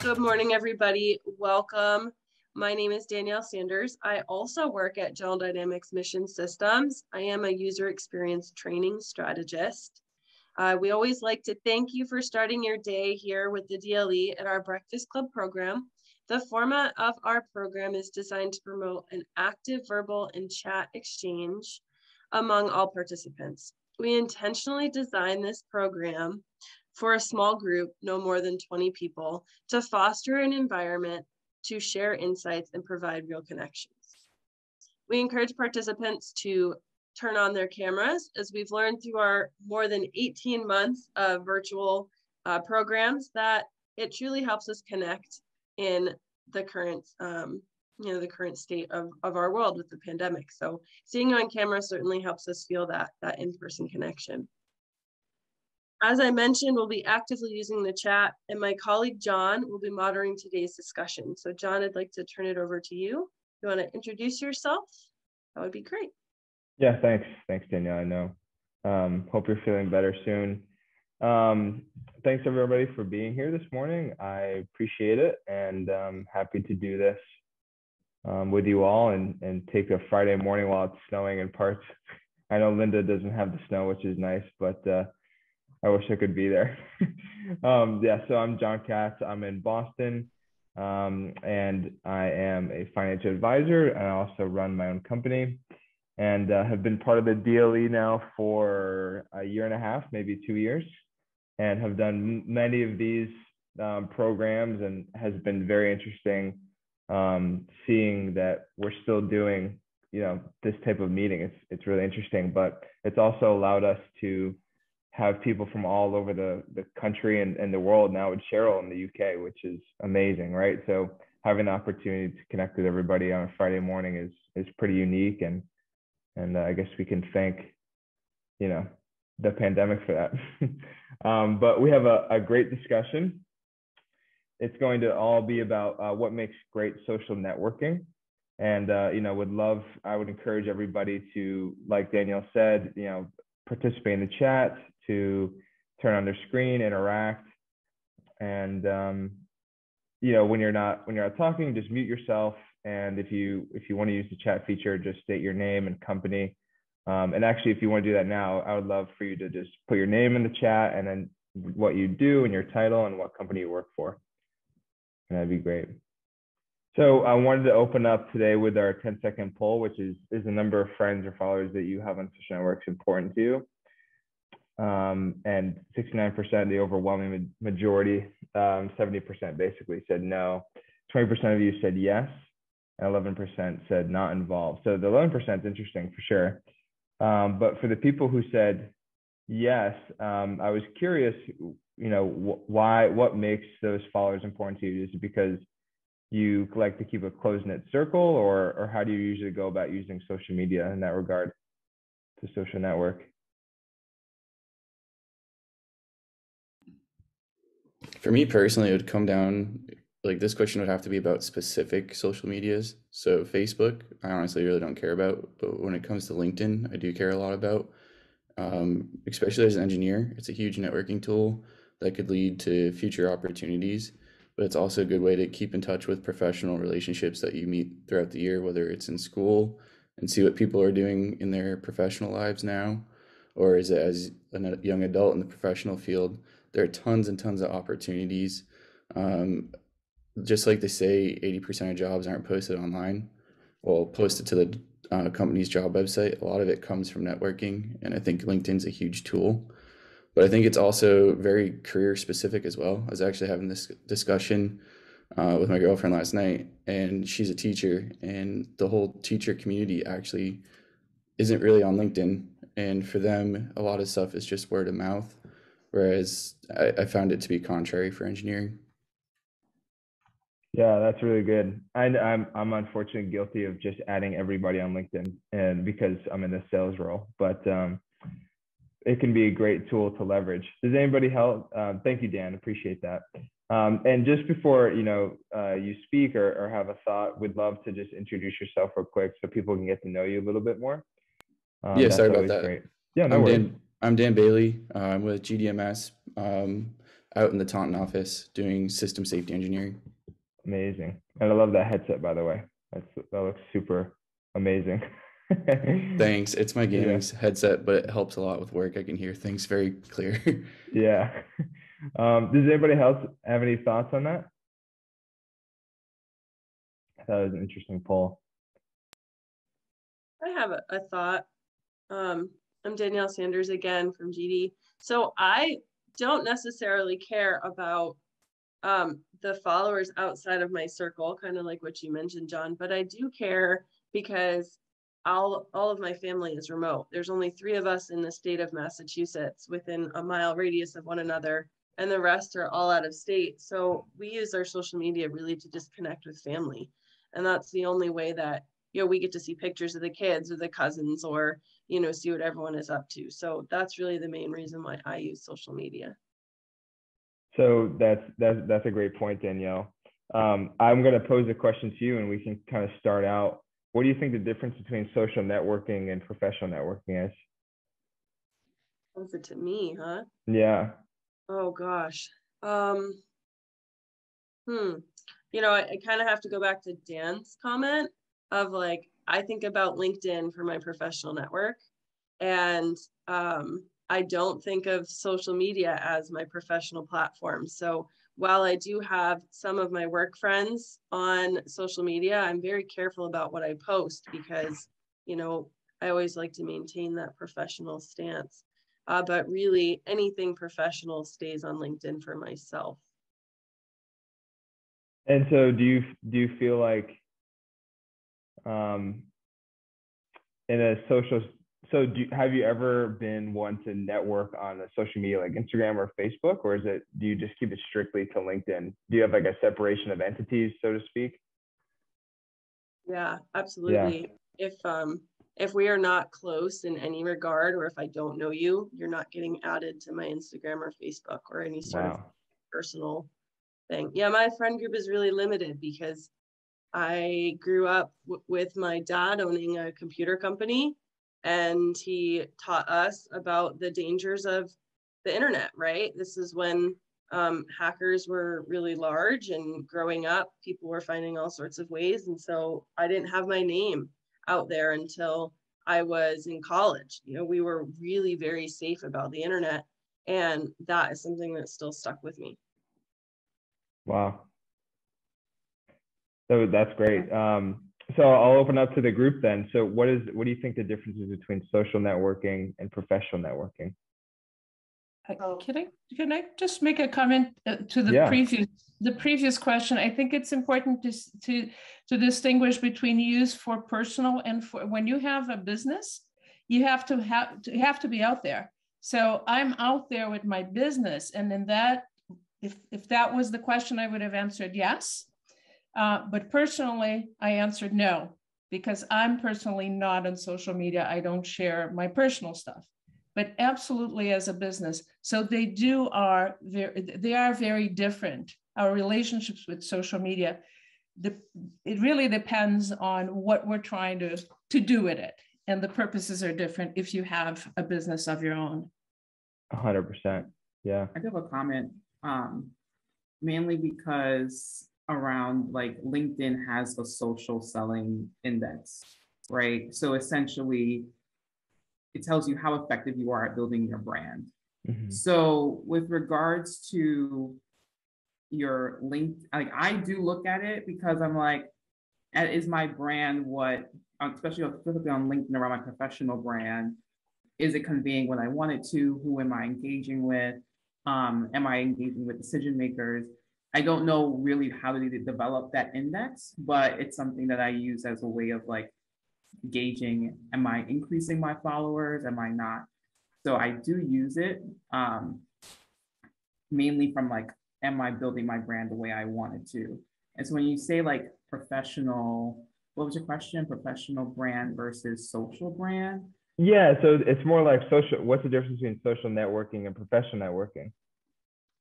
Good morning, everybody. Welcome. My name is Danielle Sanders. I also work at General Dynamics Mission Systems. I am a user experience training strategist. We always like to thank you for starting your day here with the DLE at our Breakfast Club program. The format of our program is designed to promote an active verbal and chat exchange among all participants. We intentionally designed this program for a small group, no more than 20 people, to foster an environment to share insights and provide real connections. We encourage participants to turn on their cameras, as we've learned through our more than 18 months of virtual programs that it truly helps us connect in the current the current state of our world with the pandemic. So seeing you on camera certainly helps us feel that in-person connection. As I mentioned, we'll be actively using the chat, and my colleague John will be moderating today's discussion. So John, I'd like to turn it over to you. If you want to introduce yourself, that would be great. Yeah, thanks. Thanks, Danielle. I know. Hope you're feeling better soon. Thanks everybody for being here this morning. I appreciate it, and I'm happy to do this with you all and take a Friday morning while it's snowing in parts. I know Linda doesn't have the snow, which is nice, but I wish I could be there. Yeah, so I'm John Katz. I'm in Boston, and I am a financial advisor, and I also run my own company, and have been part of the DLE now for a year and a half, maybe 2 years, and have done many of these programs, and has been very interesting seeing that we're still doing, this type of meeting. It's really interesting, but it's also allowed us to have people from all over the country and the world now with Cheryl in the UK, which is amazing, right? So having the opportunity to connect with everybody on a Friday morning is pretty unique, and I guess we can thank, the pandemic for that. But we have a great discussion. It's going to all be about what makes great social networking. And, I would encourage everybody to, like Danielle said, participate in the chat, to turn on their screen, interact. And, when you're not talking, just mute yourself. And if you want to use the chat feature, just state your name and company. And actually, if you want to do that now, I would love for you to just put your name in the chat, and then what you do and your title and what company you work for. And that'd be great. So I wanted to open up today with our 10-second poll, which is the number of friends or followers that you have on social networks important to you. And 69%, the overwhelming majority, 70% basically said no. 20% of you said yes, and 11% said not involved. So the 11% is interesting for sure. But for the people who said yes, I was curious, what makes those followers important to you? Is it because you like to keep a close-knit circle, or how do you usually go about using social media in that regard to social network? For me personally, it would come down, this question would have to be about specific social medias. So Facebook, I honestly really don't care about, but when it comes to LinkedIn, I do care a lot about, especially as an engineer. It's a huge networking tool that could lead to future opportunities, but it's also a good way to keep in touch with professional relationships that you meet throughout the year, whether it's in school and see what people are doing in their professional lives now, or as a young adult in the professional field. There are tons and tons of opportunities. Just like they say, 80% of jobs aren't posted online. Well, posted to the company's job website. A lot of it comes from networking, and I think LinkedIn's a huge tool. But I think it's also very career specific as well. I was actually having this discussion with my girlfriend last night, and she's a teacher, and the whole teacher community actually isn't really on LinkedIn. And for them, a lot of stuff is just word of mouth, whereas I found it to be contrary for engineering. Yeah, that's really good. I'm unfortunately guilty of just adding everybody on LinkedIn, and because I'm in the sales role, but it can be a great tool to leverage. Does anybody help? Thank you, Dan. Appreciate that. And just before you speak or have a thought, we'd love to just introduce yourself real quick so people can get to know you a little bit more. Yeah, sorry about that. Great. Yeah, no worries. I'm Dan Bailey. I'm with GDMS. out in the Taunton office doing system safety engineering. Amazing. And I love that headset, by the way. That looks super amazing. Thanks. It's my gaming Yeah. headset, but it helps a lot with work. I can hear things very clear. Yeah. Does anybody else have any thoughts on that? I thought it was an interesting poll. I have a thought. I'm Danielle Sanders again from GD. So I don't necessarily care about the followers outside of my circle, kind of like what you mentioned, John, but I do care because all of my family is remote. There's only 3 of us in the state of Massachusetts within a mile radius of one another, and the rest are all out of state. So we use our social media really to just connect with family. And that's the only way that, we get to see pictures of the kids or the cousins or, see what everyone is up to. So that's really the main reason why I use social media. So that's a great point, Danielle. I'm going to pose a question to you, and we can kind of start out. What do you think the difference between social networking and professional networking is? Over to me, huh? Yeah. Oh gosh. I kind of have to go back to Dan's comment of like, I think about LinkedIn for my professional network, and I don't think of social media as my professional platform. So while I do have some of my work friends on social media, I'm very careful about what I post because, I always like to maintain that professional stance. But really, anything professional stays on LinkedIn for myself. And so do you feel like in a social, have you ever been one to network on a social media like Instagram or Facebook, or do you just keep it strictly to LinkedIn? Do you have like a separation of entities, so to speak? Yeah, absolutely. Yeah. If we are not close in any regard, or if I don't know you, you're not getting added to my Instagram or Facebook or any sort of personal thing. Yeah, my friend group is really limited because I grew up with my dad owning a computer company, and he taught us about the dangers of the internet, right? This is when hackers were really large, and growing up, people were finding all sorts of ways. And so I didn't have my name out there until I was in college. We were really very safe about the internet, and that is something that still stuck with me. Wow. So that's great. So I'll open up to the group then. So what do you think the difference is between social networking and professional networking? Can I just make a comment to the previous question? I think it's important to distinguish between use for personal and for when you have a business, you have to be out there. So I'm out there with my business, and in that, if that was the question, I would have answered yes. But personally, I answered no, because I'm personally not on social media. I don't share my personal stuff, but absolutely as a business. So they are very different. Our relationships with social media, it really depends on what we're trying to do with it. And the purposes are different if you have a business of your own. 100%. Yeah. I have a comment, mainly because around like LinkedIn has a social selling index, right? So essentially, it tells you how effective you are at building your brand. Mm-hmm. So with regards to your link, like I do look at it because I'm like, is my brand what, especially on LinkedIn around my professional brand, is it conveying what I want it to? Who am I engaging with? Am I engaging with decision makers? I don't know really how to develop that index, but it's something that I use as a way of like gauging, am I increasing my followers? Am I not? So I do use it mainly from like, am I building my brand the way I wanted to? And so when you say like professional, what was your question? Professional brand versus social brand? Yeah, so it's more like social. What's the difference between social networking and professional networking?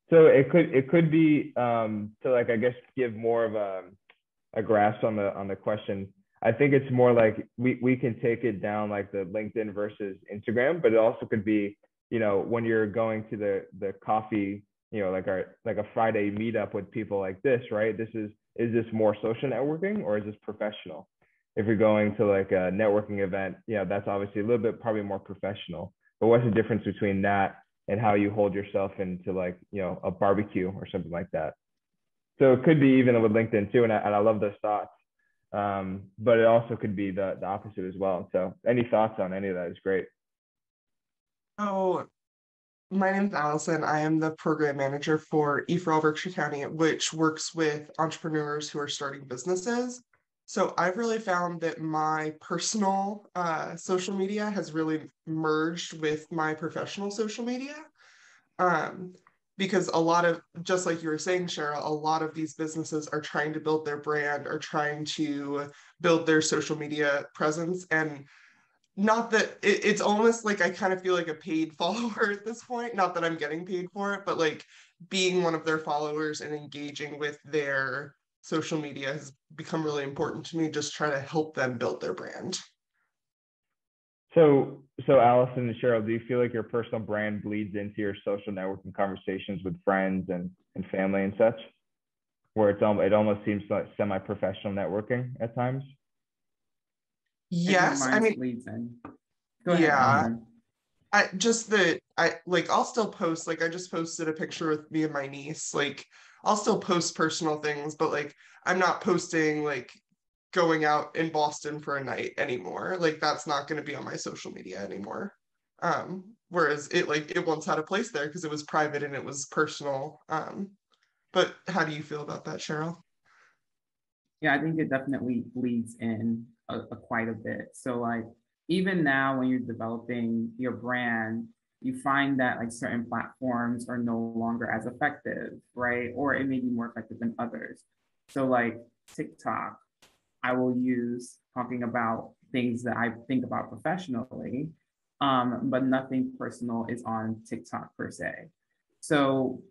So it could be to like, I guess, give more of a grasp on the question. I think it's more like we can take it down like the LinkedIn versus Instagram, but it also could be, when you're going to the coffee like a Friday meetup with people like this, right? Is this more social networking or is this professional? If you're going to like a networking event, that's obviously a little bit probably more professional. But what's the difference between that and how you hold yourself into like, a barbecue or something like that? So it could be even with LinkedIn too. And I love those thoughts. But it also could be the opposite as well. So any thoughts on any of that is great. Oh, my name is Allison. I am the program manager for E4All Berkshire County, which works with entrepreneurs who are starting businesses. So I've really found that my personal social media has really merged with my professional social media. Because a lot of, just like you were saying, Cheryl, a lot of these businesses are trying to build their brand, are trying to build their social media presence. And not that it's almost like I kind of feel like a paid follower at this point. Not that I'm getting paid for it, but like being one of their followers and engaging with their social media has become really important to me, just try to help them build their brand. So Allison and Cheryl, do you feel like your personal brand bleeds into your social networking conversations with friends and family and such, where it almost seems like semi-professional networking at times? Yes, I mean, leads in. Go ahead. Yeah. I'll still post, like I just posted a picture with me and my niece. Like I'll still post personal things, but like I'm not posting like going out in Boston for a night anymore. Like that's not going to be on my social media anymore. Whereas it once had a place there because it was private and it was personal. But how do you feel about that, Cheryl? Yeah, I think it definitely bleeds in quite a bit. So like even now when you're developing your brand, you find that like certain platforms are no longer as effective, right? Or it may be more effective than others. So like TikTok, I will use talking about things that I think about professionally, but nothing personal is on TikTok per se. So,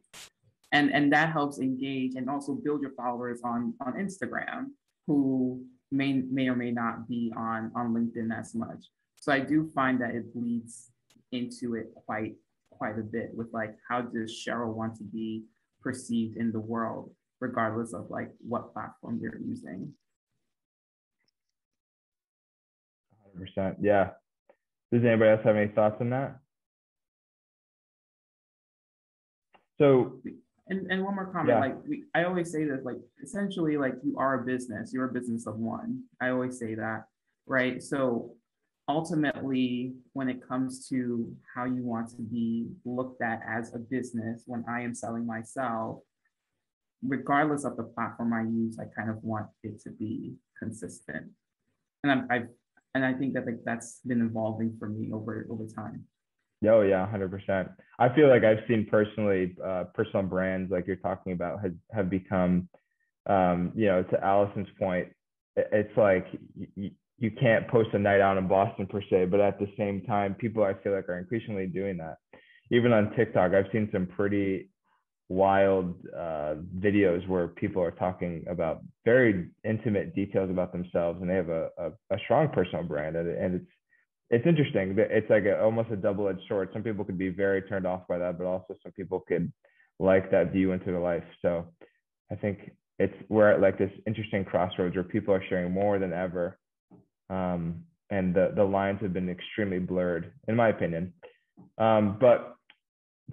and that helps engage and also build your followers on Instagram, who may or may not be on LinkedIn as much. So I do find that it bleeds into it quite a bit with like, how does Cheryl want to be perceived in the world, regardless of like what platform you're using. 100%. Yeah. Does anybody else have any thoughts on that? So, and one more comment, like I always say this, like essentially like you are a business, you're a business of one. I always say that, right? So ultimately, when it comes to how you want to be looked at as a business, when I am selling myself, regardless of the platform I use, I kind of want it to be consistent. And I think that like that's been evolving for me over time. Oh yeah, 100%. I feel like I've seen personally, personal brands like you're talking about have become, to Allison's point, it's like you can't post a night out in Boston per se, but at the same time, people I feel like are increasingly doing that. Even on TikTok, I've seen some pretty wild videos where people are talking about very intimate details about themselves, and they have a strong personal brand, and it's interesting. It's like almost a double-edged sword. Some people could be very turned off by that, but also some people could like that view into their life. So I think we're at like this interesting crossroads where people are sharing more than ever, and the lines have been extremely blurred, in my opinion. But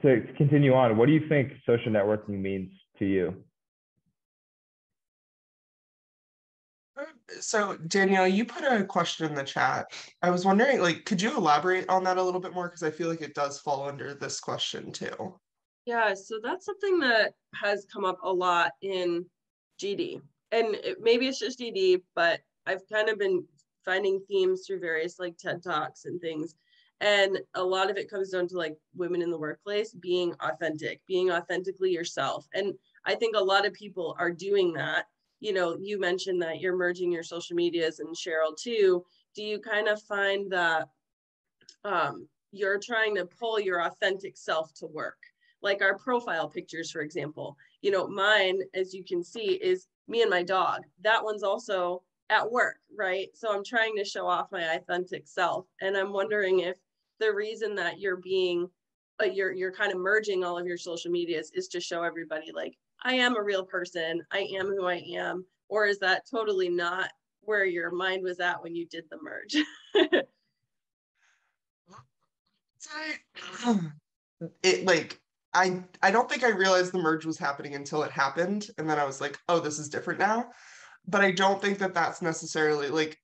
to continue on, what do you think social networking means to you? So Danielle, you put a question in the chat. I was wondering, like, could you elaborate on that a little bit more? Because I feel like it does fall under this question too. Yeah, so that's something that has come up a lot in GD. And maybe it's just GD, but I've kind of been finding themes through various like TED Talks and things. And a lot of it comes down to like women in the workplace being authentic, being authentically yourself. And I think a lot of people are doing that. You know, you mentioned that you're merging your social medias, and Cheryl too. Do you kind of find that you're trying to pull your authentic self to work? Like our profile pictures, for example, you know, mine, as you can see, is me and my dog. That one's also at work, right? So I'm trying to show off my authentic self. And I'm wondering if the reason that you're being but you're kind of merging all of your social medias is to show everybody like, I am a real person, I am who I am? Or is that totally not where your mind was at when you did the merge? It like I don't think I realized the merge was happening until it happened, and then I was like, oh, this is different now. But I don't think that that's necessarily like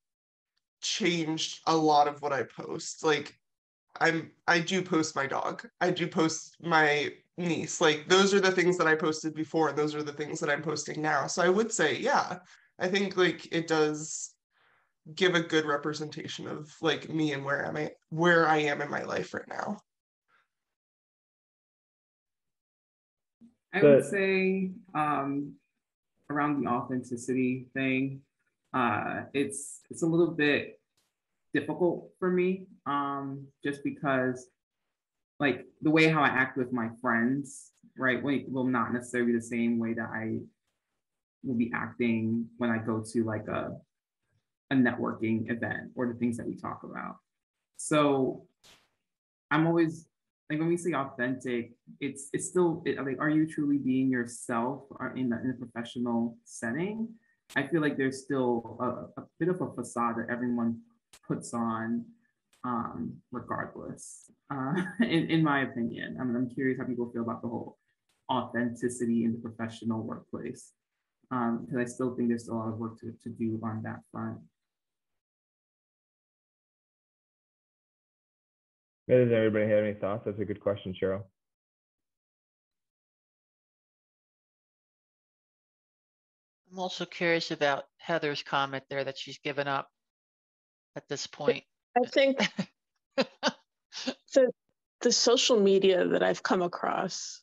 changed a lot of what I post. Like I do post my dog. I do post my niece. Like those are the things that I posted before, and those are the things that I'm posting now. So I would say, yeah, I think like it does give a good representation of like me and where I am in my life right now. I would say around the authenticity thing, it's a little bit difficult for me, just because like the way how I act with my friends, right, will not necessarily be the same way that I will be acting when I go to like a networking event or the things that we talk about. So I'm always like, when we say authentic, it's still like, are you truly being yourself in a professional setting? I feel like there's still a bit of a facade that everyone puts on, regardless. In my opinion, I'm curious how people feel about the whole authenticity in the professional workplace, because I still think there's still a lot of work to do on that front. Does everybody have any thoughts? That's a good question, Cheryl. I'm also curious about Heather's comment there that she's given up at this point. I think the social media that I've come across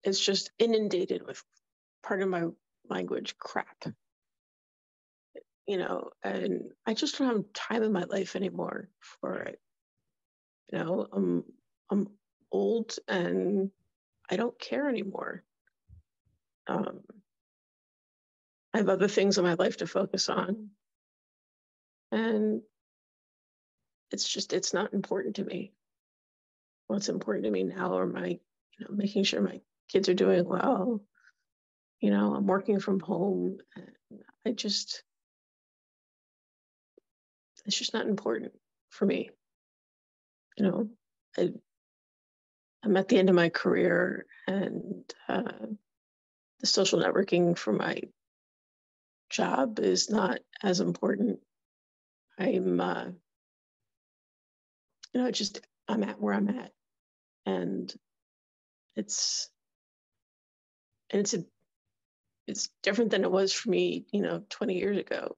is just inundated with, pardon my language, crap. You know, and I just don't have time in my life anymore for it. You know, I'm old and I don't care anymore. I have other things in my life to focus on. And it's not important to me. What's important to me now are making sure my kids are doing well. You know, I'm working from home, and it's just not important for me. You know, I'm at the end of my career, and the social networking for my job is not as important. I'm I'm at where I'm at, and it's different than it was for me, 20 years ago.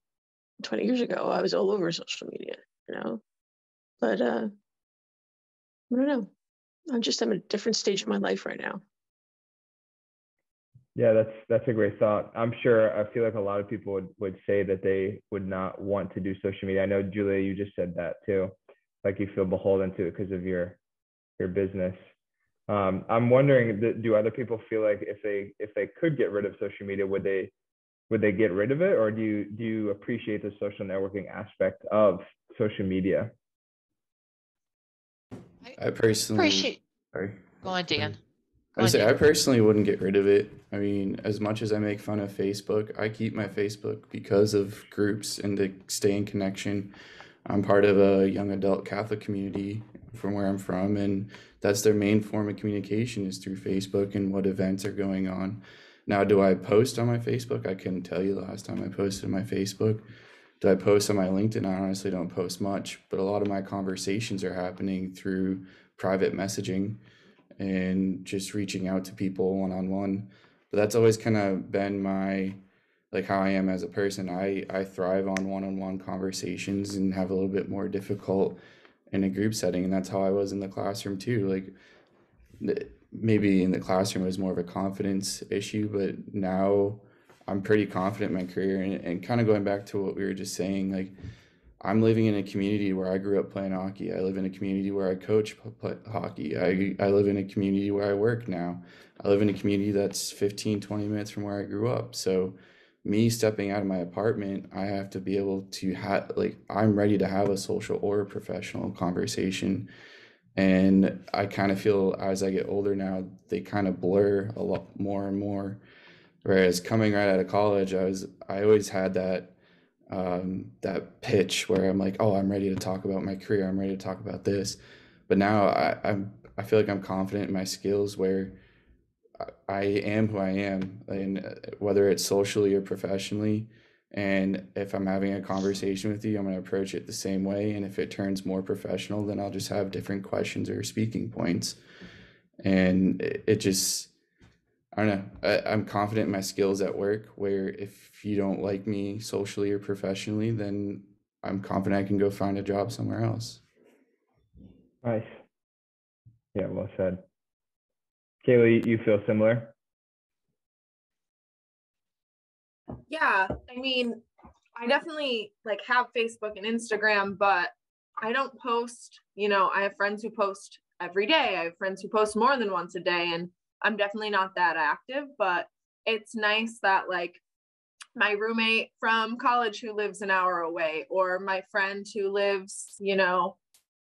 20 years ago, I was all over social media, but I don't know. I'm at a different stage of my life right now. Yeah, that's a great thought. I feel like a lot of people would say that they would not want to do social media. I know, Julia, you just said that too. Like you feel beholden to it because of your business. I'm wondering, do other people feel like if they could get rid of social media, would they get rid of it, or do you appreciate the social networking aspect of social media? I personally appreciate. Sorry. Go on, Dan. I personally wouldn't get rid of it. I mean, as much as I make fun of Facebook, I keep my Facebook because of groups and to stay in connection. I'm part of a young adult Catholic community from where I'm from, and that's their main form of communication is through Facebook and what events are going on. Now, do I post on my Facebook? I couldn't tell you the last time I posted on my Facebook. Do I post on my LinkedIn? I honestly don't post much, but a lot of my conversations are happening through private messaging and just reaching out to people one-on-one. But that's always kind of been how I am as a person. I thrive on one-on-one conversations and have a little bit more difficult in a group setting. And that's how I was in the classroom too. Like maybe in the classroom it was more of a confidence issue, but now I'm pretty confident in my career. And kind of going back to what we were just saying, like I'm living in a community where I grew up playing hockey. I live in a community where I coach hockey. I live in a community where I work now. I live in a community that's 15, 20 minutes from where I grew up. So me stepping out of my apartment, I have to be able to I'm ready to have a social or a professional conversation. And I kind of feel as I get older now, they kind of blur a lot more and more. Whereas coming right out of college, I always had that pitch where I'm like, oh, I'm ready to talk about my career. I'm ready to talk about this. But now I feel like I'm confident in my skills where I am who I am, and whether it's socially or professionally. And if I'm having a conversation with you, I'm going to approach it the same way. And if it turns more professional, then I'll just have different questions or speaking points. And it just, I don't know, I'm confident in my skills at work, where if you don't like me socially or professionally, then I'm confident I can go find a job somewhere else. Nice. Yeah, well said. Kaylee, you feel similar? Yeah, I mean, I definitely like have Facebook and Instagram, but I don't post, you know, I have friends who post every day. I have friends who post more than once a day, and I'm definitely not that active, but it's nice that like my roommate from college who lives an hour away, or my friend who lives, you know,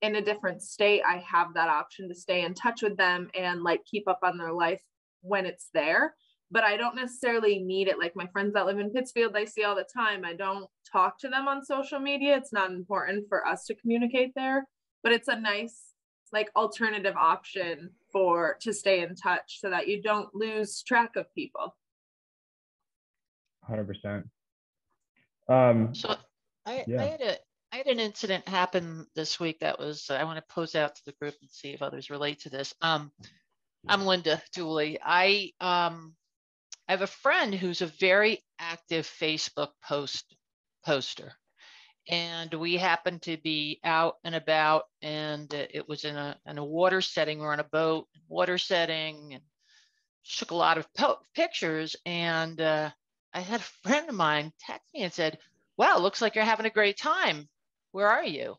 in a different state, I have that option to stay in touch with them and like keep up on their life when it's there. But I don't necessarily need it. Like my friends that live in Pittsfield, I see all the time. I don't talk to them on social media. It's not important for us to communicate there, but it's a nice like alternative option to stay in touch so that you don't lose track of people. 100%. So Yeah. I had an incident happen this week that was, I want to pose out to the group and see if others relate to this. I'm Linda Dulye. I have a friend who's a very active Facebook poster. And we happened to be out and about, and it was in a water setting. We're on a boat, water setting, and took a lot of pictures. And I had a friend of mine text me and said, wow, looks like you're having a great time. Where are you?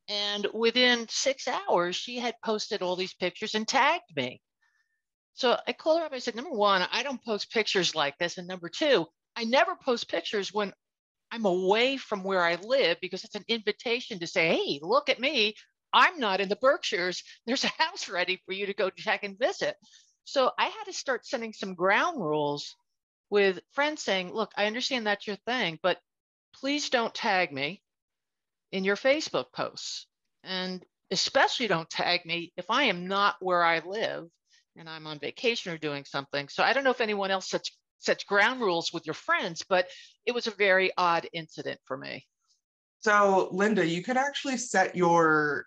And within 6 hours, she had posted all these pictures and tagged me. So I called her up. I said, number one, I don't post pictures like this. And number two, I never post pictures when I'm away from where I live, because it's an invitation to say, hey, look at me. I'm not in the Berkshires. There's a house ready for you to go check and visit. So I had to start sending some ground rules with friends saying, look, I understand that's your thing, but please don't tag me in your Facebook posts. And especially don't tag me if I am not where I live and I'm on vacation or doing something. So I don't know if anyone else sets ground rules with your friends, but it was a very odd incident for me. So Linda, you could actually set your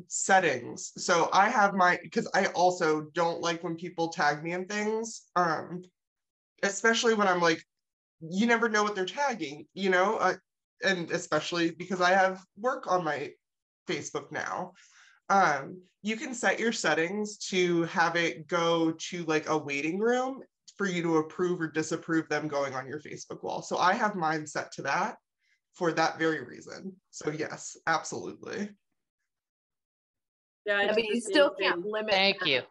settings. So I have because I also don't like when people tag me in things, especially when I'm like, you never know what they're tagging, you know, and especially because I have work on my Facebook now. You can set your settings to have it go to like a waiting room for you to approve or disapprove them going on your Facebook wall. So I have mine set to that for that very reason. So yes, absolutely. Yeah, but you still can't limit. Thank you.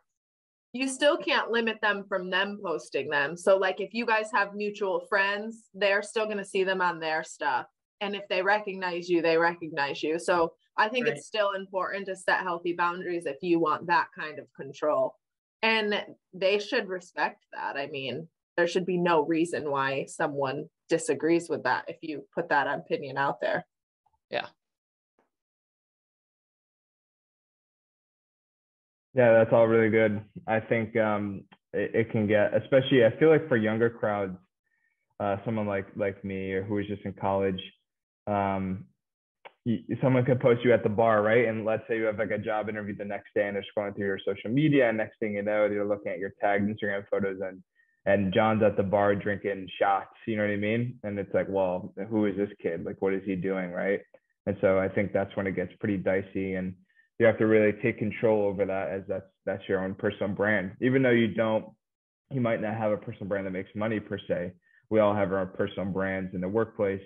You still can't limit them from them posting them. So like if you guys have mutual friends, they're still going to see them on their stuff. And if they recognize you, they recognize you. So I think it's still important to set healthy boundaries if you want that kind of control. And they should respect that. I mean, there should be no reason why someone disagrees with that if you put that opinion out there. Yeah. Yeah, that's all really good. I think it can get, especially I feel like for younger crowds, someone like me or who is just in college, someone could post you at the bar, right? And let's say you have like a job interview the next day and they're scrolling through your social media, and next thing you know, they're looking at your tagged Instagram photos and John's at the bar drinking shots, you know what I mean? And it's like, well, who is this kid? Like, what is he doing, right? And so I think that's when it gets pretty dicey, and you have to really take control over that, as that's your own personal brand. Even though you might not have a personal brand that makes money per se. We all have our personal brands in the workplace,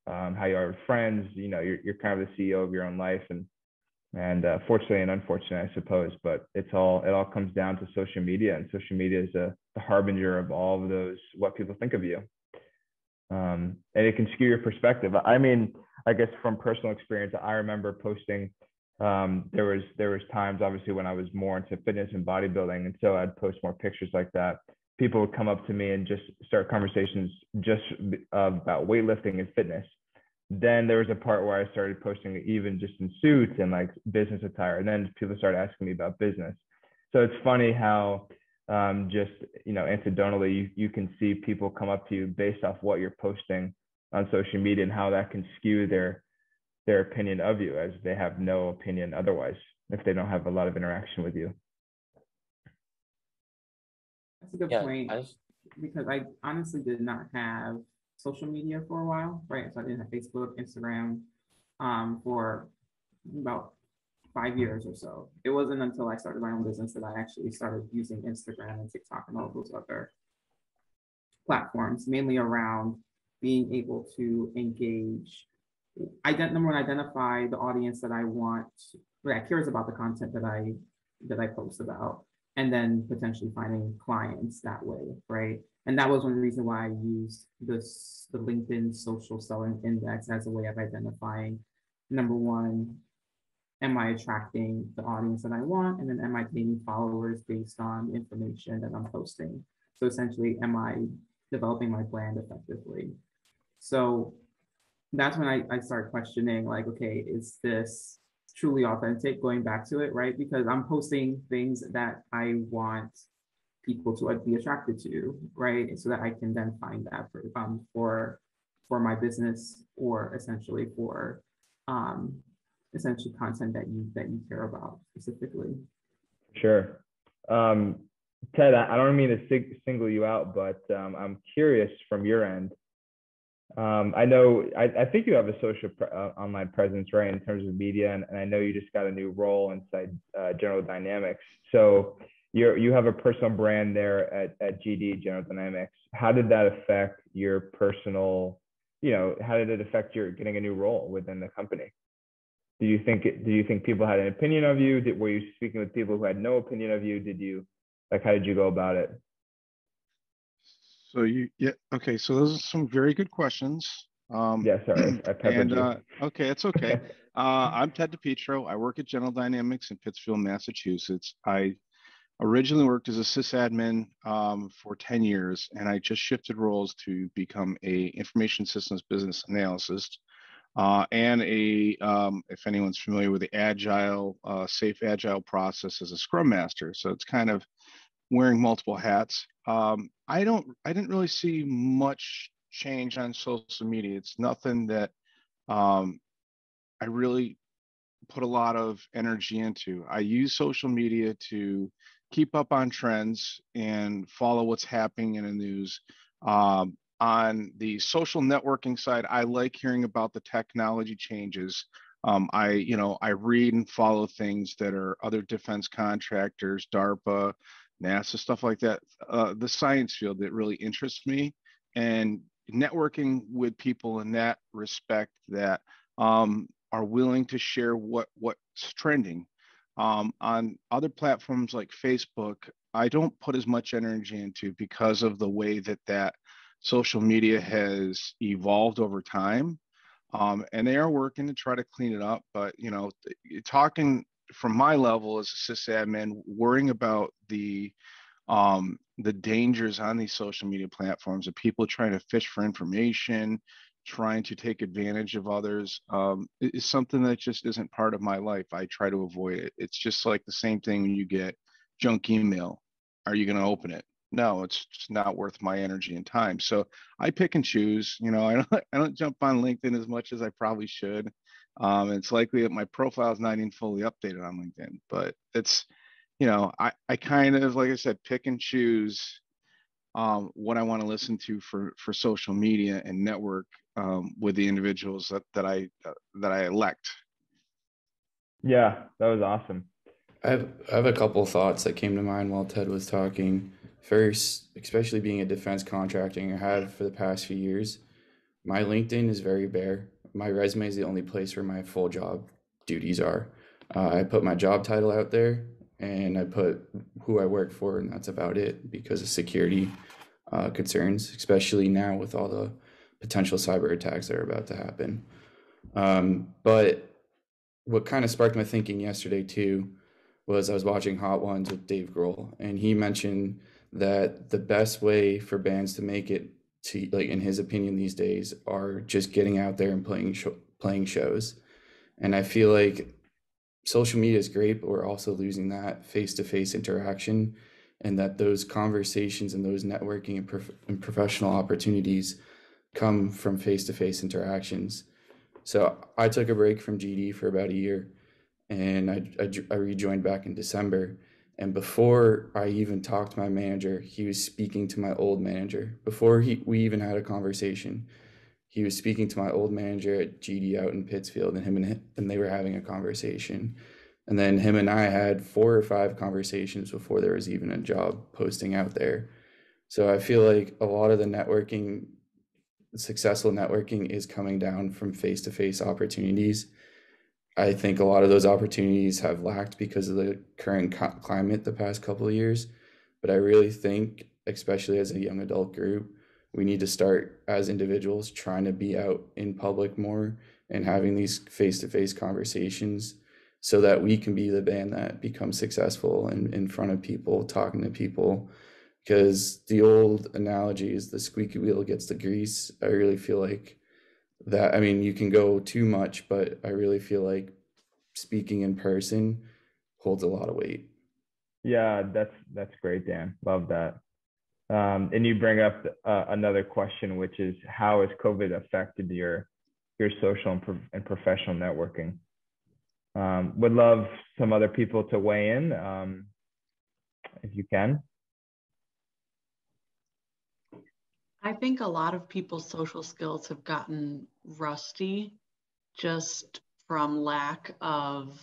how you are with friends, you know, you're kind of the CEO of your own life, and fortunately and unfortunately, I suppose, but it all comes down to social media, and social media is the harbinger of all of those, what people think of you. And it can skew your perspective. I mean, I guess from personal experience, I remember posting There was times obviously when I was more into fitness and bodybuilding, and so I'd post more pictures like that. People would come up to me and just start conversations just about weightlifting and fitness. Then there was a part where I started posting even just in suits and like business attire, and then people started asking me about business. So it's funny how just, you know, anecdotally, you can see people come up to you based off what you're posting on social media and how that can skew their opinion of you, as they have no opinion otherwise if they don't have a lot of interaction with you. That's a good point, because I honestly did not have social media for a while, right? So I didn't have Facebook, Instagram for about 5 years or so. It wasn't until I started my own business that I actually started using Instagram and TikTok and all those other platforms, mainly around being able to engage, number one, identify the audience that I want, that cares about the content that I post about, and then potentially finding clients that way, right? And that was one reason why I used the LinkedIn Social Selling Index as a way of identifying, number one, am I attracting the audience that I want? And then am I gaining followers based on information that I'm posting? So essentially, am I developing my brand effectively? So that's when I start questioning, like, okay, is this truly authentic? Going back to it, right? Because I'm posting things that I want people to be attracted to, right? So that I can then find that for my business, or essentially for essentially content that you care about specifically. Sure. Ted, I don't mean to single you out, but I'm curious from your end. I think you have a social online presence, right, in terms of media, and I know you just got a new role inside General Dynamics. So you have a personal brand there at GD, General Dynamics. How did that affect your personal, how did it affect your getting a new role within the company? Do you think people had an opinion of you? Were you speaking with people who had no opinion of you? How did you go about it? So okay. So those are some very good questions. Sorry, I peppered you. Okay, it's okay. I'm Ted DiPietro. I work at General Dynamics in Pittsfield, Massachusetts. I originally worked as a sysadmin for 10 years, and I just shifted roles to become a information systems business analyst, and if anyone's familiar with the agile, safe agile process, as a scrum master. So it's kind of wearing multiple hats. I didn't really see much change on social media. It's nothing that I really put a lot of energy into. I use social media to keep up on trends and follow what's happening in the news. On the social networking side, I like hearing about the technology changes. I read and follow things that are other defense contractors, DARPA, NASA, stuff like that. The science field that really interests me, and networking with people in that respect that are willing to share what's trending. On other platforms like Facebook, I don't put as much energy into, because of the way that social media has evolved over time. And they are working to try to clean it up. But, talking from my level as a sysadmin, worrying about the dangers on these social media platforms of people trying to fish for information, trying to take advantage of others, is something that just isn't part of my life. I try to avoid it. It's just like the same thing when you get junk email. Are you going to open it? No, it's just not worth my energy and time. So I pick and choose. I don't jump on LinkedIn as much as I probably should. It's likely that my profile is not even fully updated on LinkedIn, but it's, I kind of, like I said, pick and choose what I want to listen to for social media and network with the individuals that I elect. Yeah, that was awesome. I have a couple of thoughts that came to mind while Ted was talking. First, especially being a defense contracting I have for the past few years, my LinkedIn is very bare. My resume is the only place where my full job duties are. I put my job title out there, and I put who I work for, and that's about it, because of security concerns, especially now with all the potential cyber attacks that are about to happen. But what kind of sparked my thinking yesterday too was I was watching Hot Ones with Dave Grohl, and he mentioned that the best way for bands to make it to, like, in his opinion these days, are just getting out there and playing shows. And I feel like social media is great, but we're also losing that face-to-face interaction, and that those conversations and those networking and professional opportunities come from face-to-face interactions. So I took a break from GD for about a year, and I rejoined back in December. And before I even talked to my manager, he was speaking to my old manager. Before we even had a conversation, he was speaking to my old manager at GD out in Pittsfield, and they were having a conversation. And then him and I had 4 or 5 conversations before there was even a job posting out there. So I feel like a lot of the networking, successful networking, is coming down from face-to-face opportunities. I think a lot of those opportunities have lacked because of the current climate the past couple of years. But I really think, especially as a young adult group, we need to start as individuals trying to be out in public more and having these face-to-face conversations, so that we can be the band that becomes successful in front of people, talking to people. Because the old analogy is the squeaky wheel gets the grease. I really feel like that, I mean, you can go too much, but I really feel like speaking in person holds a lot of weight. Yeah, that's great, Dan. Love that. And you bring up another question, which is, how has COVID affected your social and professional networking? Would love some other people to weigh in, if you can. I think a lot of people's social skills have gotten rusty just from lack of,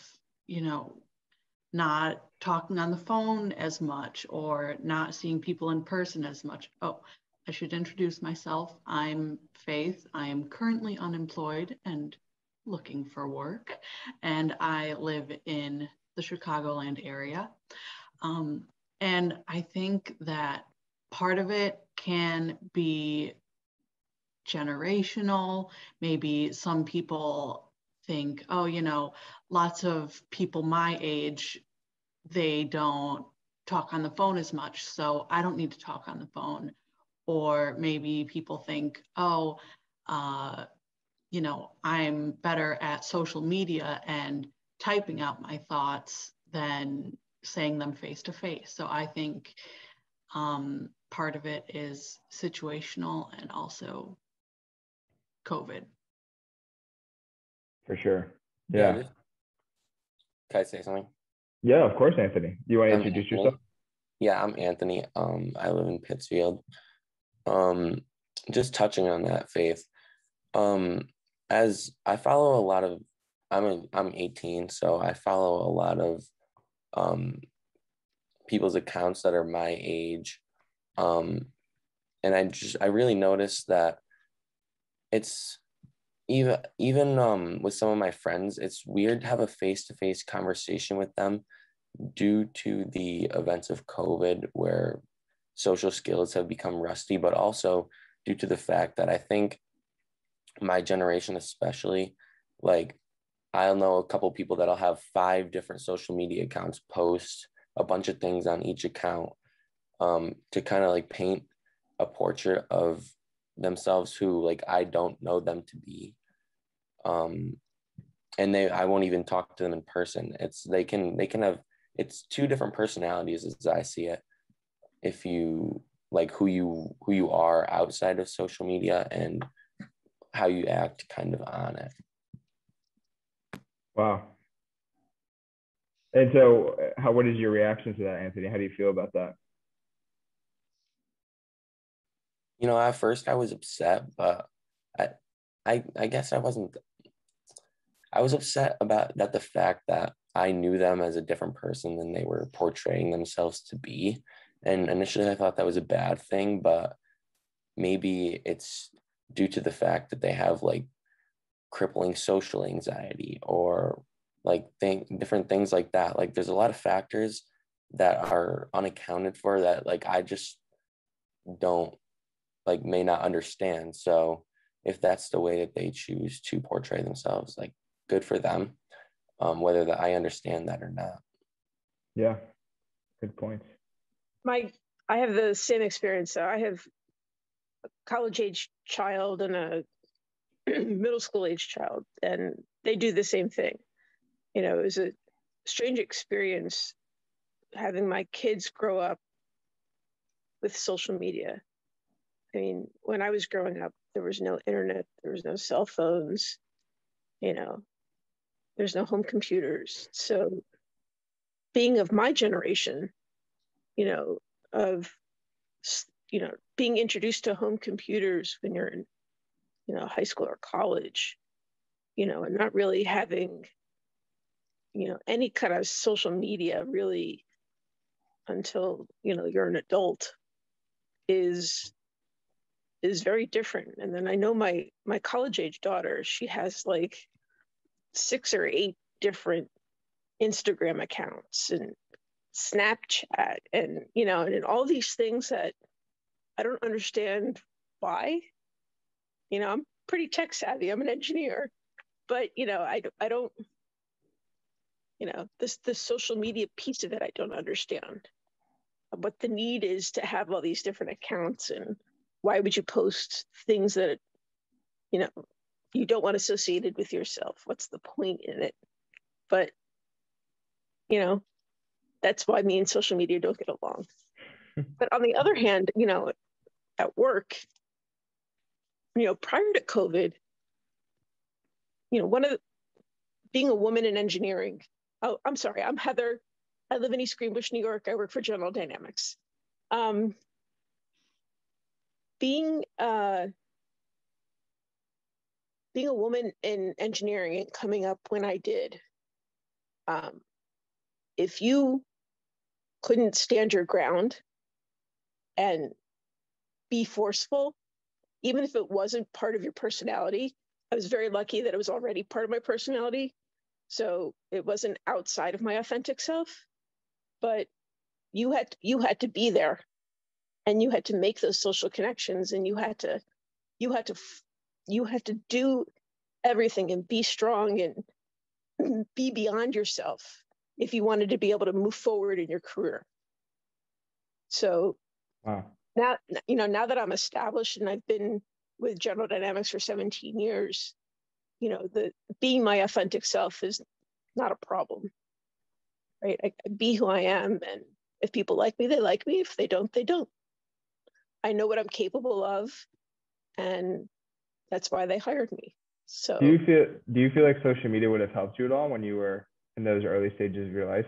not talking on the phone as much or not seeing people in person as much. Oh, I should introduce myself. I'm Faith. I am currently unemployed and looking for work, and I live in the Chicagoland area. And I think that part of it can be generational. Maybe some people think, oh, lots of people my age, they don't talk on the phone as much, so I don't need to talk on the phone. Or maybe people think, oh, I'm better at social media and typing out my thoughts than saying them face to face. So I think part of it is situational and also COVID. For sure. Yeah. Can I say something? Yeah, of course, Anthony. You want to introduce yourself? Yeah, I'm Anthony. I live in Pittsfield. Just touching on that, Faith. As I follow a lot of, I'm 18, so I follow a lot of people's accounts that are my age. And I really noticed that it's even with some of my friends, it's weird to have a face-to-face conversation with them due to the events of COVID, where social skills have become rusty, but also due to the fact that I think my generation especially, like, I'll know a couple people that'll have 5 different social media accounts, post a bunch of things on each account, to kind of like paint a portrait of themselves who, like, I don't know them to be. And I won't even talk to them in person. They can have, it's 2 different personalities as I see it. If you like who you are outside of social media and how you act kind of on it. Wow. And so what is your reaction to that, Anthony? How do you feel about that? At first I was upset, but I guess I wasn't. I was upset about that, the fact that I knew them as a different person than they were portraying themselves to be. And initially I thought that was a bad thing, but maybe it's due to the fact that they have like crippling social anxiety or like different things like that. Like, there's a lot of factors that are unaccounted for that, like, I just don't, like, may not understand. So if that's the way that they choose to portray themselves, like, good for them. whether that I understand that or not. Yeah, good points. I have the same experience. So I have a college age child and a middle school age child, and they do the same thing. You know, it was a strange experience having my kids grow up with social media. I mean, when I was growing up, there was no internet, there was no cell phones, you know, there's no home computers. So being of my generation, you know, of, you know, being introduced to home computers when you're in, you know, high school or college, you know, and not really having, you know, any kind of social media really until, you know, you're an adult is very different. And then I know my college age daughter, she has like 6 or 8 different Instagram accounts and Snapchat and, you know, and all these things that I don't understand why. You know, I'm pretty tech savvy. I'm an engineer, but, you know, I don't, you know, the social media piece of it, I don't understand what the need is to have all these different accounts, and why would you post things that, you know, you don't want associated with yourself? What's the point in it? But, you know, that's why me and social media don't get along. But on the other hand, you know, at work, you know, prior to COVID, you know, being a woman in engineering, oh, I'm sorry, I'm Heather. I live in East Greenbush, New York. I work for General Dynamics. Being a woman in engineering and coming up when I did, if you couldn't stand your ground and be forceful, even if it wasn't part of your personality, I was very lucky that it was already part of my personality. So it wasn't outside of my authentic self, but you had to be there, and you had to make those social connections, and you had to do everything and be strong and be beyond yourself if you wanted to be able to move forward in your career. So wow. Now, you know, now that I'm established and I've been with General Dynamics for 17 years, you know, being my authentic self is not a problem, right? I be who I am, and if people like me, they like me. If they don't, they don't. I know what I'm capable of, and that's why they hired me. So do you feel like social media would have helped you at all when you were in those early stages of your life?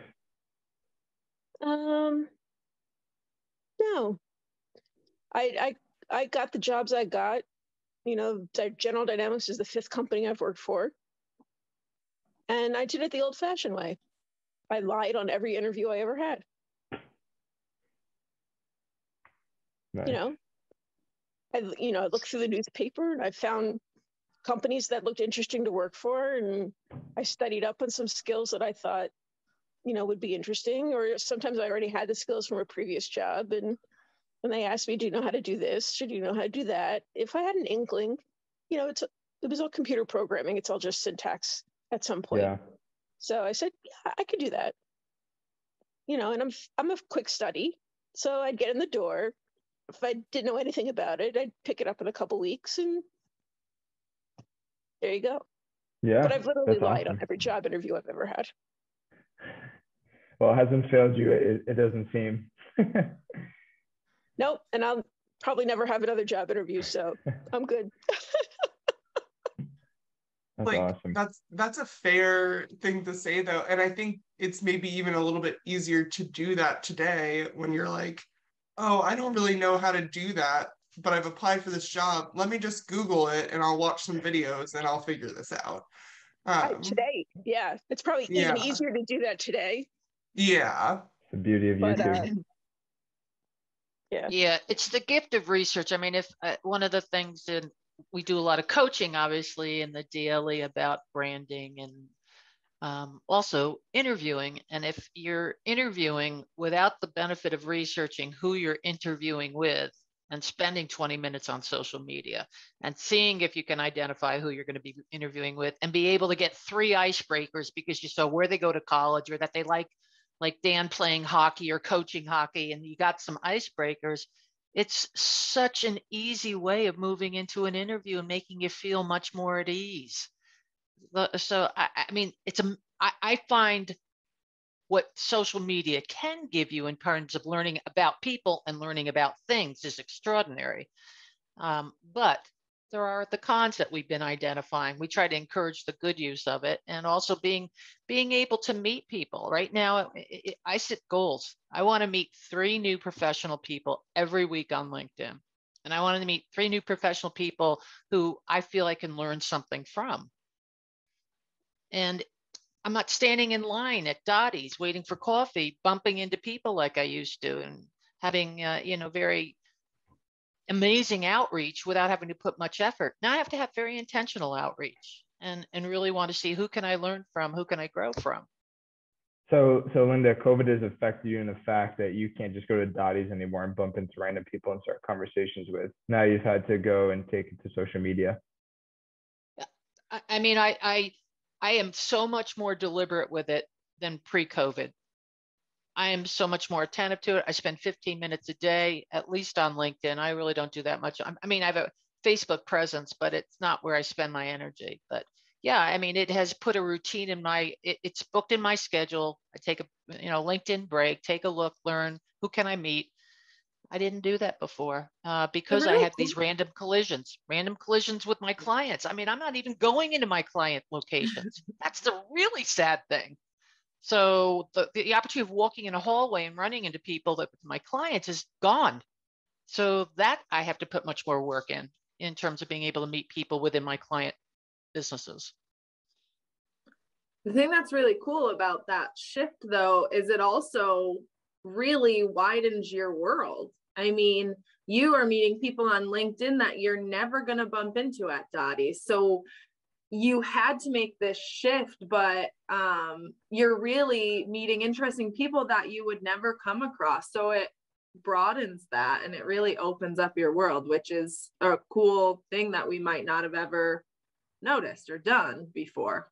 No. I got the jobs I got. You know, General Dynamics is the 5th company I've worked for. And I did it the old-fashioned way. I lied on every interview I ever had. Nice. You know, I looked through the newspaper and I found companies that looked interesting to work for, and I studied up on some skills that I thought, you know, would be interesting, or sometimes I already had the skills from a previous job, and when they asked me, do you know how to do this? Should you know how to do that? If I had an inkling, you know, it was all computer programming. It's all just syntax at some point. Yeah. So I said, yeah, I could do that. You know, and I'm a quick study. So I'd get in the door. If I didn't know anything about it, I'd pick it up in a couple weeks, and there you go. Yeah. But I've literally lied awesome. on every job interview I've ever had. Well, it hasn't failed you. It doesn't seem. Nope. And I'll probably never have another job interview, so I'm good. That's like awesome. That's a fair thing to say, though, and I think it's maybe even a little bit easier to do that today when you're like, oh, I don't really know how to do that, but I've applied for this job. Let me just Google it and I'll watch some videos and I'll figure this out. Today, yeah, it's probably even easier to do that today. Yeah, the beauty of YouTube. Yeah, it's the gift of research. I mean, if one of the things in we do a lot of coaching, obviously, in the DLE about branding and also interviewing. And if you're interviewing without the benefit of researching who you're interviewing with, and spending 20 minutes on social media and seeing if you can identify who you're going to be interviewing with and be able to get 3 icebreakers because you saw where they go to college or that they like Dan playing hockey or coaching hockey, and you got some icebreakers. It's such an easy way of moving into an interview and making you feel much more at ease. So, I mean, I find what social media can give you in terms of learning about people and learning about things is extraordinary. But there are the cons that we've been identifying. We try to encourage the good use of it, and also being able to meet people. Right now, I set goals. I want to meet 3 new professional people every week on LinkedIn. And I wanted to meet 3 new professional people who I feel I can learn something from. And I'm not standing in line at Dottie's waiting for coffee, bumping into people like I used to, and having, very amazing outreach without having to put much effort. Now I have to have very intentional outreach and really want to see who can I learn from, who can I grow from. So Linda, COVID has affected you in the fact that you can't just go to Dottie's anymore and bump into random people and start conversations with. Now you've had to go and take it to social media. I mean, I am so much more deliberate with it than pre-COVID. I am so much more attentive to it. I spend 15 minutes a day, at least on LinkedIn. I really don't do that much. I mean, I have a Facebook presence, but it's not where I spend my energy. But yeah, I mean, it has put a routine in it's booked in my schedule. I take a, LinkedIn break, take a look, learn, who can I meet? I didn't do that before because I had these random collisions with my clients. I mean, I'm not even going into my client locations. That's the really sad thing. So the opportunity of walking in a hallway and running into people that my clients is gone. So that I have to put much more work in terms of being able to meet people within my client businesses. The thing that's really cool about that shift, though, is it also really widens your world. I mean, you are meeting people on LinkedIn that you're never going to bump into at Dottie's. So you had to make this shift, but you're really meeting interesting people that you would never come across. So it broadens that, and it really opens up your world, which is a cool thing that we might not have ever noticed or done before.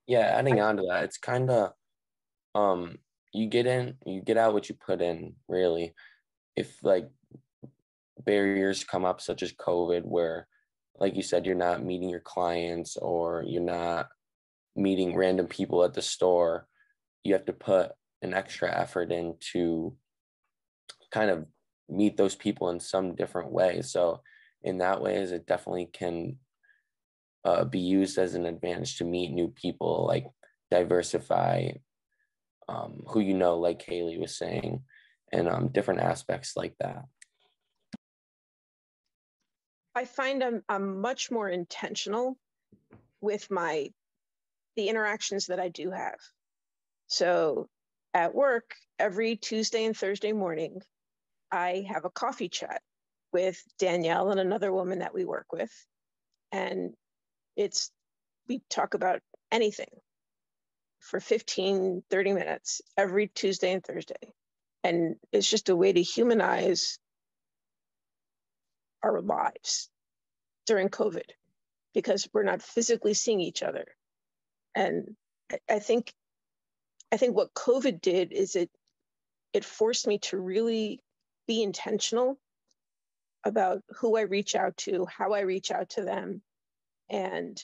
Yeah, adding on to that, it's kind of you get in, you get out what you put in, really. If like barriers come up such as COVID, where like you said, you're not meeting your clients or you're not meeting random people at the store, you have to put an extra effort in to kind of meet those people in some different way. So in that way, it definitely can be used as an advantage to meet new people, like diversify who you know, like Haley was saying, and different aspects like that. I find I'm much more intentional with the interactions that I do have. So at work, every Tuesday and Thursday morning, I have a coffee chat with Danielle and another woman that we work with. And we talk about anything for 15, 30 minutes every Tuesday and Thursday. And it's just a way to humanize our lives during COVID, because we're not physically seeing each other. And I think what COVID did is it forced me to really be intentional about who I reach out to, how I reach out to them, and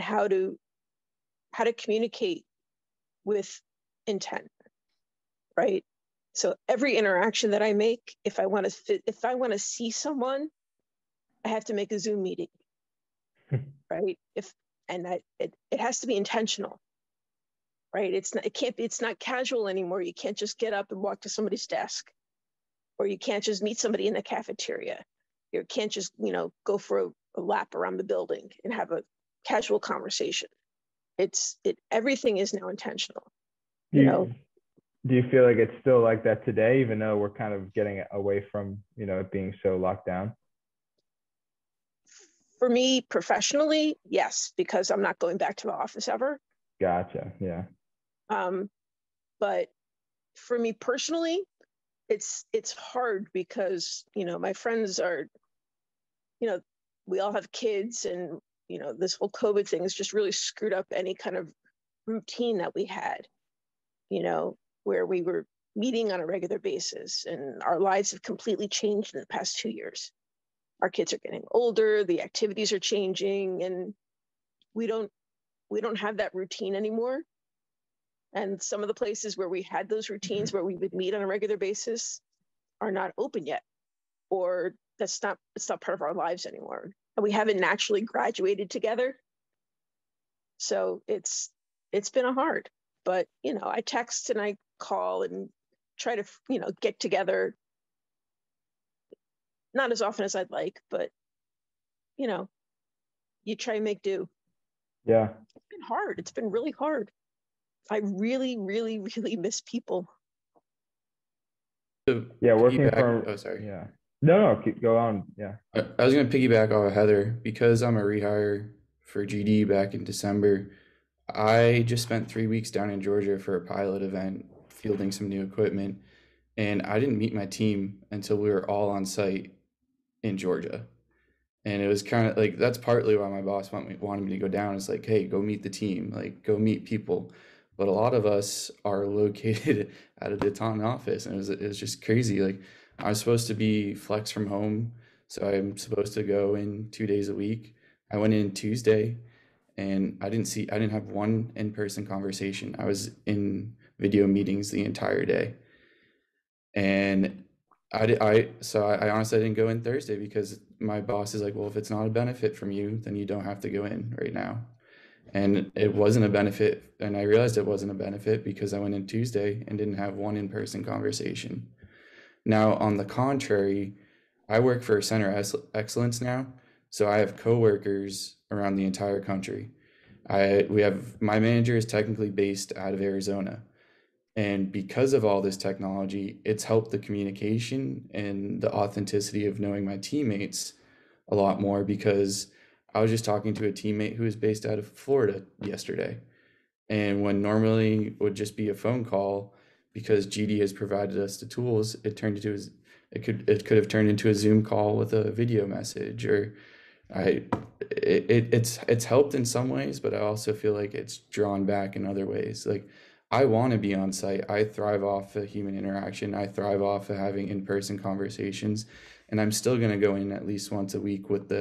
how to communicate with intent, right? So every interaction that I make, if I want to see someone, I have to make a Zoom meeting, right? It has to be intentional, right? It's not casual anymore. You can't just get up and walk to somebody's desk, or you can't just meet somebody in the cafeteria. You can't just, go for a lap around the building and have a casual conversation. Everything is now intentional, Do you feel like it's still like that today, even though we're kind of getting away from, it being so locked down? For me, professionally, yes, because I'm not going back to the office ever. Gotcha. Yeah. But for me personally, it's hard because, you know, my friends are, you know, we all have kids, and, you know, this whole COVID thing has just really screwed up any kind of routine that we had, you know, where we were meeting on a regular basis, and our lives have completely changed in the past 2 years. Our kids are getting older, the activities are changing, and we don't have that routine anymore. And some of the places where we had those routines where we would meet on a regular basis are not open yet, or it's not part of our lives anymore. And we haven't naturally graduated together. So it's been a hard, but, you know, I text and I call and try to, you know, get together. Not as often as I'd like, but, you know, you try and make do. Yeah. It's been hard. It's been really hard. I really, really, really miss people. So Yeah, working from. Oh, sorry. Yeah. No, go on. Yeah. I was going to piggyback off of Heather because I'm a rehire for GD back in December. I just spent 3 weeks down in Georgia for a pilot event, fielding some new equipment, and I didn't meet my team until we were all on site in Georgia. And it was kind of like, that's partly why my boss wanted me to go down. It's like, hey, go meet the team, like go meet people. But a lot of us are located at a Daton office, and it was just crazy. Like, I was supposed to be flex from home, so I'm supposed to go in 2 days a week. I went in Tuesday, and I didn't have one in-person conversation. I was in video meetings the entire day. And so I honestly didn't go in Thursday because my boss is like, well, if it's not a benefit from you, then you don't have to go in right now. And it wasn't a benefit. And I realized it wasn't a benefit because I went in Tuesday and didn't have one in-person conversation. Now, on the contrary, I work for a center of excellence now. So I have coworkers around the entire country. My manager is technically based out of Arizona. And because of all this technology, it's helped the communication and the authenticity of knowing my teammates a lot more, because I was just talking to a teammate who is based out of Florida yesterday. And when normally would just be a phone call, because GD has provided us the tools, it could have turned into a Zoom call with a video message, or it's helped in some ways, but I also feel like it's drawn back in other ways. Like, I want to be on site. I thrive off of human interaction. I thrive off of having in-person conversations. And I'm still going to go in at least once a week with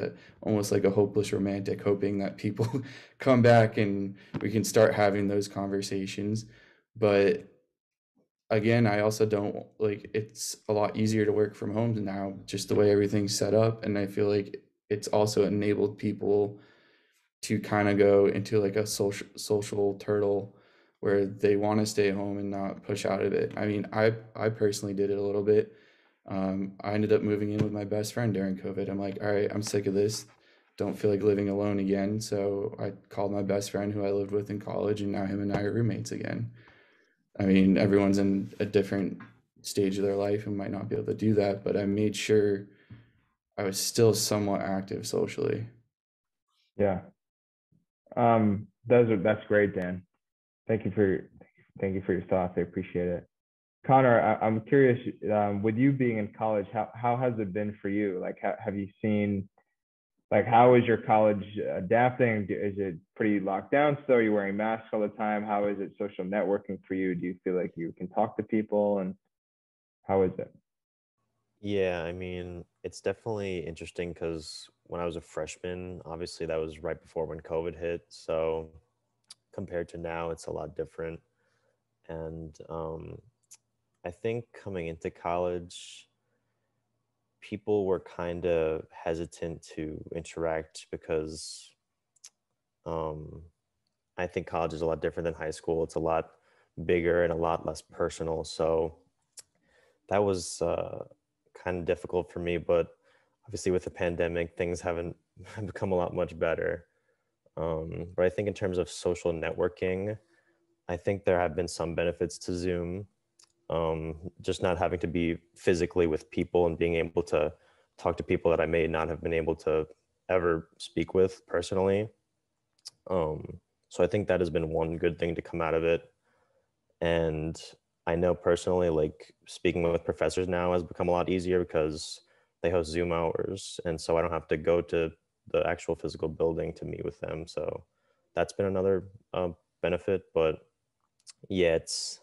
almost like a hopeless romantic, hoping that people come back and we can start having those conversations. But again, I also don't it's a lot easier to work from home now, just the way everything's set up. And I feel like it's also enabled people to kind of go into like a social turtle, where they want to stay home and not push out of it. I mean, I personally did it a little bit. I ended up moving in with my best friend during COVID. I'm like, all right, I'm sick of this. Don't feel like living alone again. So I called my best friend who I lived with in college, and now him and I are roommates again. I mean, everyone's in a different stage of their life and might not be able to do that, but I made sure I was still somewhat active socially. Yeah. That's great, Dan. Thank you for your thoughts. I appreciate it. Connor, I'm curious, with you being in college, how has it been for you? Like, have you seen, like, how is your college adapting? Is it pretty locked down still? Are you wearing masks all the time? How is it social networking for you? Do you feel like you can talk to people, and how is it? Yeah, I mean, it's definitely interesting because when I was a freshman, obviously that was right before when COVID hit. So compared to now, it's a lot different. And I think coming into college, people were kind of hesitant to interact because I think college is a lot different than high school. It's a lot bigger and a lot less personal. So that was kind of difficult for me, but obviously with the pandemic, things haven't become a lot much better. But I think in terms of social networking, I think there have been some benefits to Zoom, just not having to be physically with people and being able to talk to people that I may not have been able to ever speak with personally. So I think that has been one good thing to come out of it. And I know personally, like speaking with professors now has become a lot easier because they host Zoom hours. And so I don't have to go to the actual physical building to meet with them. So that's been another benefit. But yeah, it's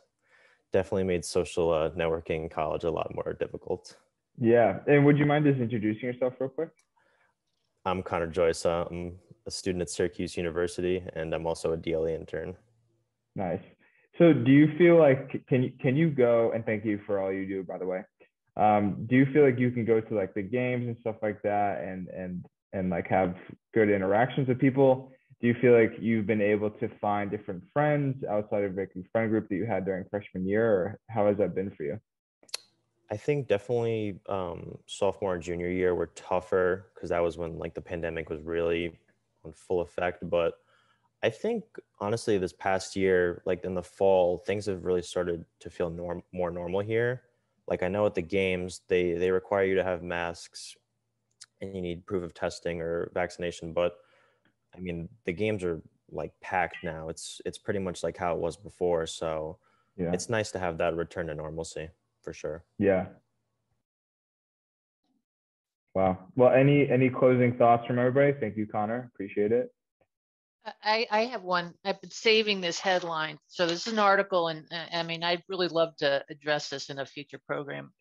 definitely made social networking in college a lot more difficult. Yeah. And would you mind just introducing yourself real quick? I'm Connor Joyce. I'm a student at Syracuse University, and I'm also a DLE intern. Nice. So do you feel like, can you go, and thank you for all you do, by the way. Do you feel like you can go to like the games and stuff like that and like have good interactions with people? Do you feel like you've been able to find different friends outside of like the friend group that you had during freshman year, or how has that been for you? I think definitely sophomore and junior year were tougher because that was when like the pandemic was really on full effect. But I think honestly this past year, like in the fall, things have really started to feel more normal here. Like I know at the games, they require you to have masks and you need proof of testing or vaccination. But I mean, the games are like packed now. It's pretty much like how it was before. So Yeah. It's nice to have that return to normalcy for sure. Yeah. Wow. Well, any closing thoughts from everybody? Thank you, Connor. Appreciate it. I have one. I've been saving this headline. So this is an article, and I mean, I'd really love to address this in a future program.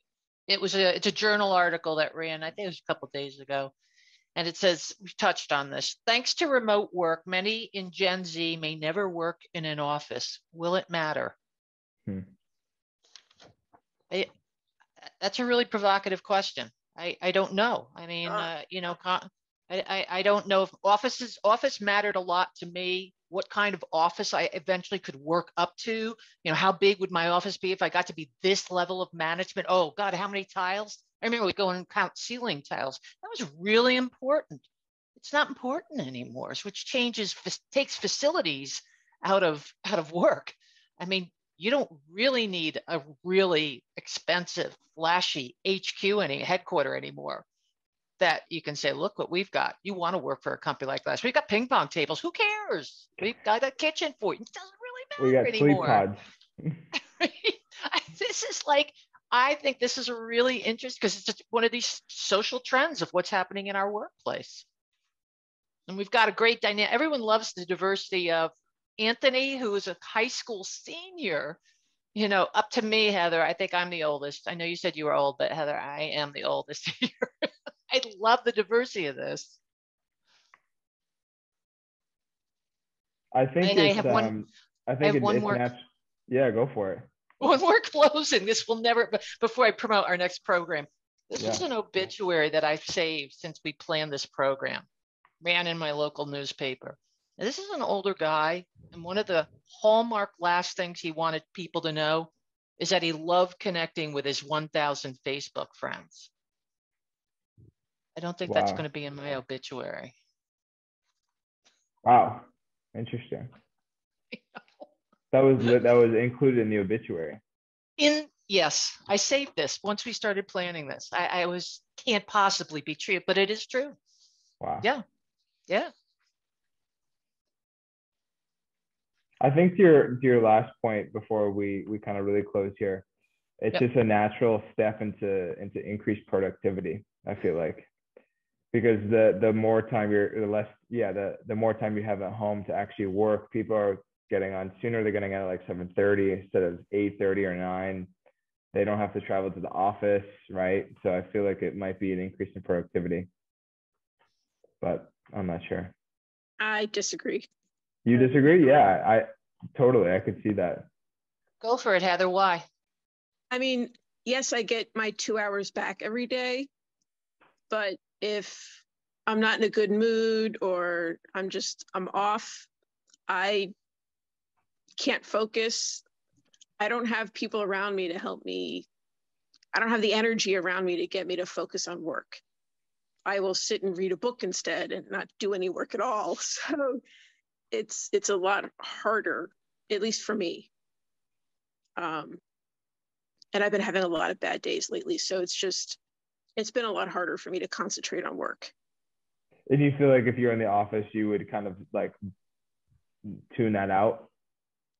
It's a journal article that ran, I think it was a couple of days ago. And it says, we've touched on this. Thanks to remote work, many in Gen Z may never work in an office. Will it matter? That's a really provocative question. I don't know. I mean, you know, I don't know if office mattered a lot to me. What kind of office I eventually could work up to? You know, how big would my office be if I got to be this level of management? Oh God, how many tiles? I remember we go and count ceiling tiles. That was really important. It's not important anymore, which takes facilities out of work. I mean, you don't really need a really expensive, flashy HQ headquarter anymore that you can say, look what we've got. You want to work for a company like this. We've got ping pong tables. Who cares? We've got a kitchen for you. It doesn't really matter anymore. We got sleep pods. This is like, I think this is a really interesting, because it's just one of these social trends of what's happening in our workplace. And we've got a great dynamic. Everyone loves the diversity of Anthony, who is a high school senior, you know, up to me, Heather. I think I'm the oldest. I know you said you were old, but Heather, I am the oldest here. I love the diversity of this. I think and it's, I have one. I think one more. Yeah, go for it. When we're closing, this will never. Before I promote our next program, this is an obituary that I've saved since we planned this program. Ran in my local newspaper. Now, this is an older guy, and one of the hallmark last things he wanted people to know is that he loved connecting with his 1,000 Facebook friends. I don't think that's going to be in my obituary. Wow, interesting. That was included in the obituary. Yes, I saved this once we started planning this. I can't possibly be true, but it is true. Wow. Yeah. I think to your last point before we kind of really close here, it's just a natural step into increased productivity, I feel like, because the more time the more time you have at home to actually work, people are getting on sooner. They're getting out at like 7:30 instead of 8:30 or 9. They don't have to travel to the office, right? So I feel like it might be an increase in productivity, but I'm not sure. I disagree. You disagree? Yeah, I could see that. Go for it, Heather. Why? I mean, yes, I get my 2 hours back every day, but if I'm not in a good mood or I'm off, I can't focus. I don't have people around me to help me. I don't have the energy around me to get me to focus on work. I will sit and read a book instead and not do any work at all. So it's a lot harder, at least for me. And I've been having a lot of bad days lately. So it's been a lot harder for me to concentrate on work. And you feel like if you're in the office, you would kind of like tune that out?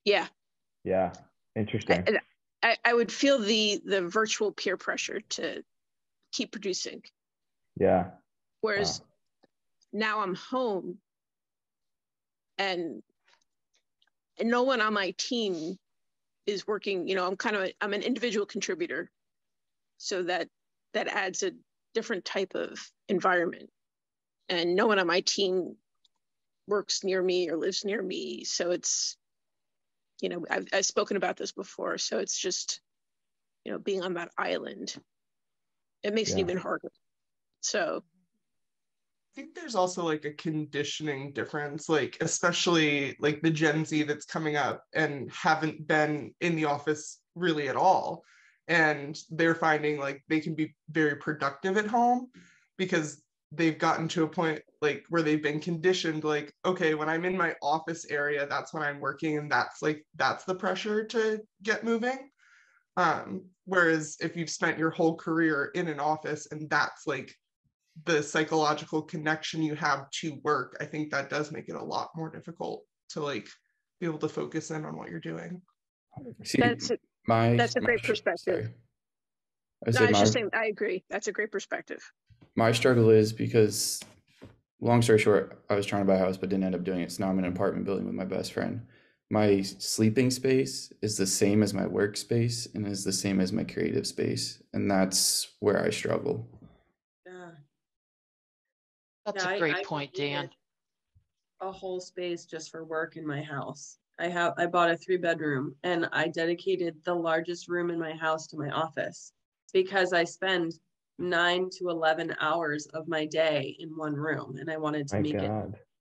Yeah. Yeah. Interesting. I would feel the virtual peer pressure to keep producing. Yeah. Whereas now I'm home and no one on my team is working, you know, I'm an individual contributor. So that adds a different type of environment. And no one on my team works near me or lives near me. So it's, you know, I've spoken about this before. So it's just, you know, being on that island, it makes it even harder. So I think there's also like a conditioning difference, like especially like the Gen Z that's coming up and haven't been in the office really at all. And they're finding like they can be very productive at home because they've gotten to a point like where they've been conditioned, like, okay, when I'm in my office area, that's when I'm working, and that's the pressure to get moving. Whereas if you've spent your whole career in an office and that's like the psychological connection you have to work, I think that does make it a lot more difficult to like be able to focus in on what you're doing. See, that's a great perspective. Sorry. I was just saying, I agree. That's a great perspective. My struggle is because, long story short, I was trying to buy a house but didn't end up doing it. So now I'm in an apartment building with my best friend. My sleeping space is the same as my workspace and is the same as my creative space. And that's where I struggle. Yeah. That's a great point, Dan. A whole space just for work in my house. I bought a 3-bedroom and I dedicated the largest room in my house to my office because I spend 9 to 11 hours of my day in one room and I wanted to make it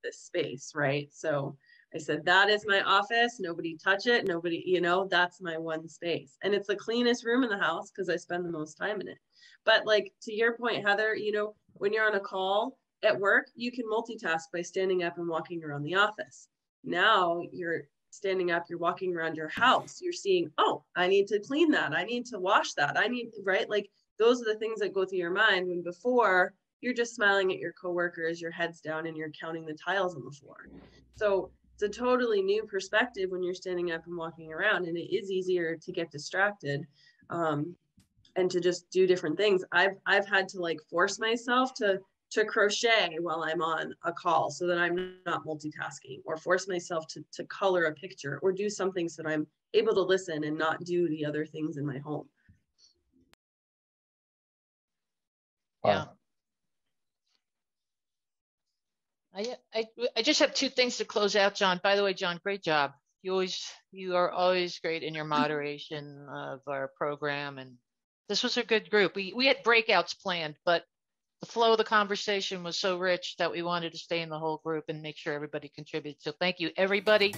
this space, right? So I said, that is my office. Nobody touch it. Nobody, you know, that's my one space. And it's the cleanest room in the house because I spend the most time in it. But like to your point, Heather, you know, when you're on a call at work, you can multitask by standing up and walking around the office. Now you're standing up, you're walking around your house. You're seeing, oh, I need to clean that. I need to wash that. Right? Like those are the things that go through your mind when before you're just smiling at your coworkers, your head's down and you're counting the tiles on the floor. So it's a totally new perspective when you're standing up and walking around, and it is easier to get distracted and to just do different things. I've had to like force myself to crochet while I'm on a call so that I'm not multitasking, or force myself to color a picture or do something so that I'm able to listen and not do the other things in my home. Yeah. I just have 2 things to close out, John. By the way, John, great job. You are always great in your moderation of our program, and this was a good group. We had breakouts planned, but the flow of the conversation was so rich that we wanted to stay in the whole group and make sure everybody contributed. So thank you, everybody.